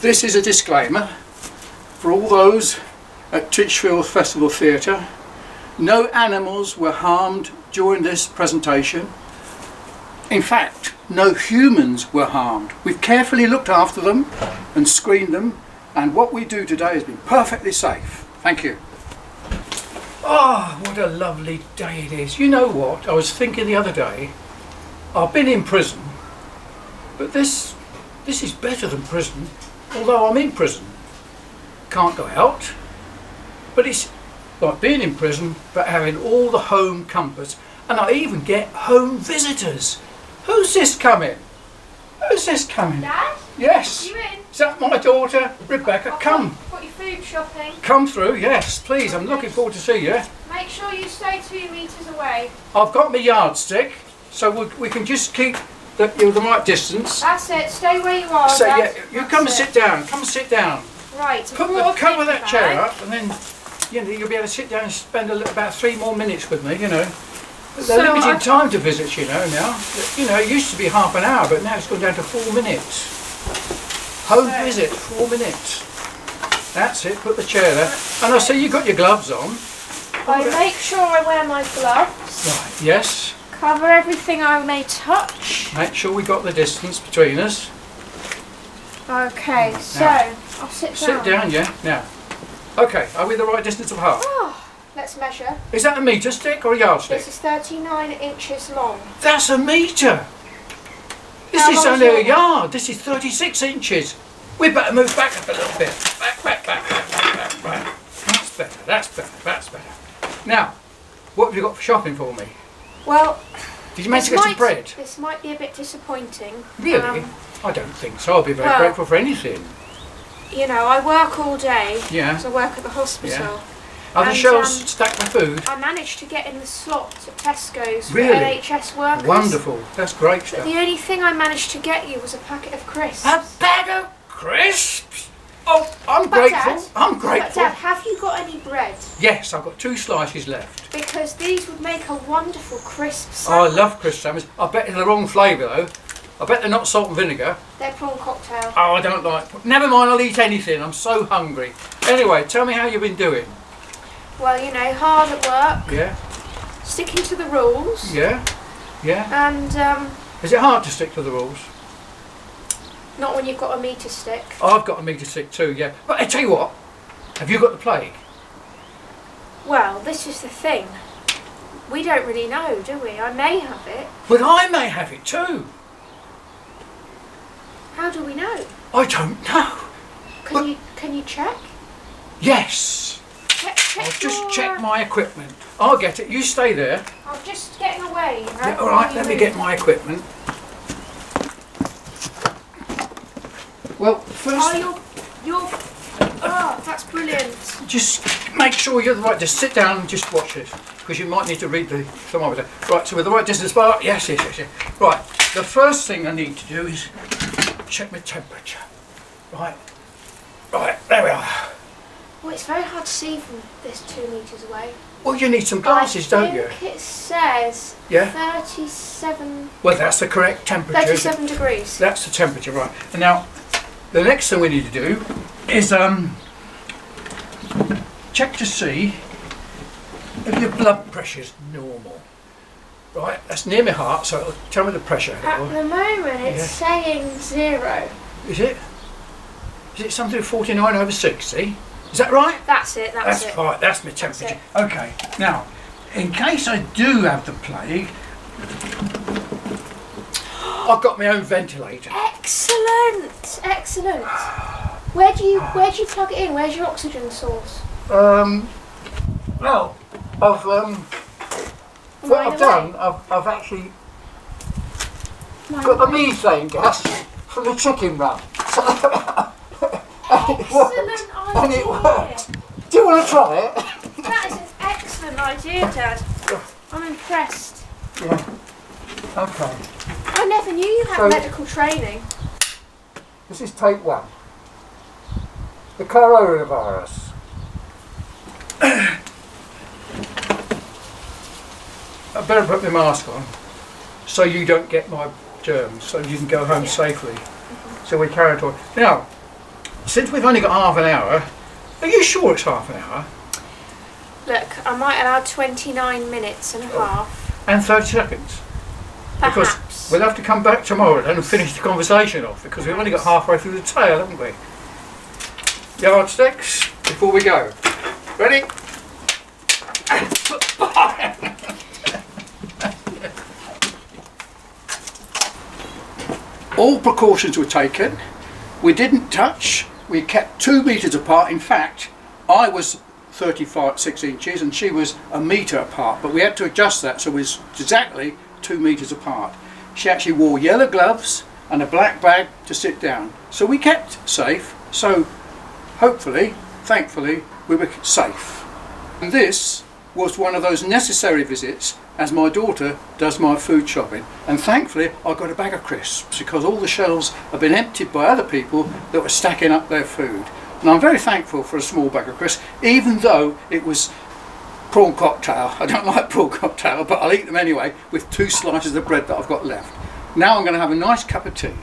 This is a disclaimer for all those at Titchfield Festival Theatre. No animals were harmed during this presentation. In fact, no humans were harmed. We've carefully looked after them and screened them, and what we do today has been perfectly safe. Thank you. Oh, what a lovely day it is. You know what? I was thinking the other day, I've been in prison, but this is better than prison, although I'm in prison. Can't go out, but it's like being in prison, but having all the home comforts, and I even get home visitors. Who's this coming? Who's this coming? Dad? Yes. You in? Is that my daughter, Rebecca? Come. Got your food shopping. Come through, yes, please. I'm looking forward to see you. Make sure you stay 2 metres away. I've got my yardstick, so we can just keep the right distance. That's it. Stay where you are. So Dad. yeah, you come and sit down. Come and sit down. Right. Cover that chair up, and then you'll be able to sit down and spend about 3 more minutes with me. They're limited time to visit. Now. It used to be half an hour, but now it's gone down to 4 minutes. Home visit, 4 minutes. That's it. Put the chair there, and I see you got your gloves on. I make sure I wear my gloves. Right. Yes. Cover everything I may touch. Make sure we got the distance between us. Okay, so Now, I'll sit down. Sit down, yeah. Now. Okay, are we the right distance apart? Oh, let's measure. Is that a metre stick or a yardstick? This is 39 inches long. That's a metre! This How is long's only a your- yard. This is 36 inches. We better move back up a little bit. Back. That's better. Now, what have you got for shopping for me? Well, Did you manage to get some bread? This might be a bit disappointing. Really? I don't think so. I'll be very well- grateful for anything. I work all day. Yeah. Because I work at the hospital. Are the And, shelves stacked with food? I managed to get in the slot at Tesco's for Really? NHS workers. Wonderful. That's great But stuff. the only thing I managed to get you was a packet of crisps. A bag of crisps? Oh, I'm But grateful. Dad, I'm But grateful. Dad, have you got any bread? Yes, I've got 2 slices left. Because these would make a wonderful crisp Oh, I sandwich. love crisp sandwiches. I bet they're the wrong flavour though. I bet they're not salt and vinegar. They're prawn cocktail. Oh, I don't like. Never mind, I'll eat anything. I'm so hungry. Anyway, tell me how you've been doing. Well, hard at work, Yeah, sticking to the rules. yeah. And Is it hard to stick to the rules? not when you've got a metre stick. I've got a metre stick too. Yeah, but I tell you what. Have you got the plague? Well, this is the thing. We don't really know, do we? I may have it. But I may have it too. How do we know? I don't know. Can you check? Yes. Check I'll just your, check my equipment. I'll get it. You stay there. I'm just getting away. Yeah, all right, let me get my equipment. Well, first, Oh, that's brilliant. just make sure you're the right. Just sit down and just watch it, because you might need to read the thermometer. Right, so with the right distance bar. Yes. Right. The first thing I need to do is check my temperature. Right. There we are. Well, it's very hard to see from this 2 metres away. Well, you need some glasses, don't you? I think it says Yeah. 37 Well, that's the correct temperature. isn't it? degrees. That's the temperature, right. And now, the next thing we need to do is check to see if your blood pressure's normal. Right, that's near my heart, so it'll tell me the pressure. At the moment, it's saying 0. Is it? Is it something 49/60? Is that right? That's it. That's it. Right, that's my temperature. Okay, now, in case I do have the plague, I've got my own ventilator. Excellent. Where do you plug it in? Where's your oxygen source? Well, what I've done, I've actually got the methane gas from the chicken run. And it worked. Do you want to try it? That is an excellent idea, Dad. I'm impressed. Yeah. Okay. I never knew you had So- medical training. This is take 1. The coronavirus. I better put my mask on so you don't get my germs, so you can go home safely. So we carry it on. Now, since we've only got half an hour, are you sure it's half an hour? Look, I might allow 29 minutes and a half. And 30 seconds? Because Perhaps. we'll have to come back tomorrow then and finish the conversation off, because we've only got halfway through the tale, haven't we? Yardsticks, before we go. Ready? All precautions were taken. We didn't touch. We kept 2 metres apart. In fact, I was 6 inches and she was a metre apart, but we had to adjust that so it was exactly 2 metres apart. She actually wore yellow gloves and a black bag to sit down. So we kept safe. So hopefully, thankfully, we were safe. And this was one of those necessary visits as my daughter does my food shopping. And thankfully, I got a bag of crisps because all the shelves have been emptied by other people that were stacking up their food. And I'm very thankful for a small bag of crisps, even though it was prawn cocktail. I don't like prawn cocktail, but I'll eat them anyway with 2 slices of bread that I've got left. Now I'm going to have a nice cup of tea.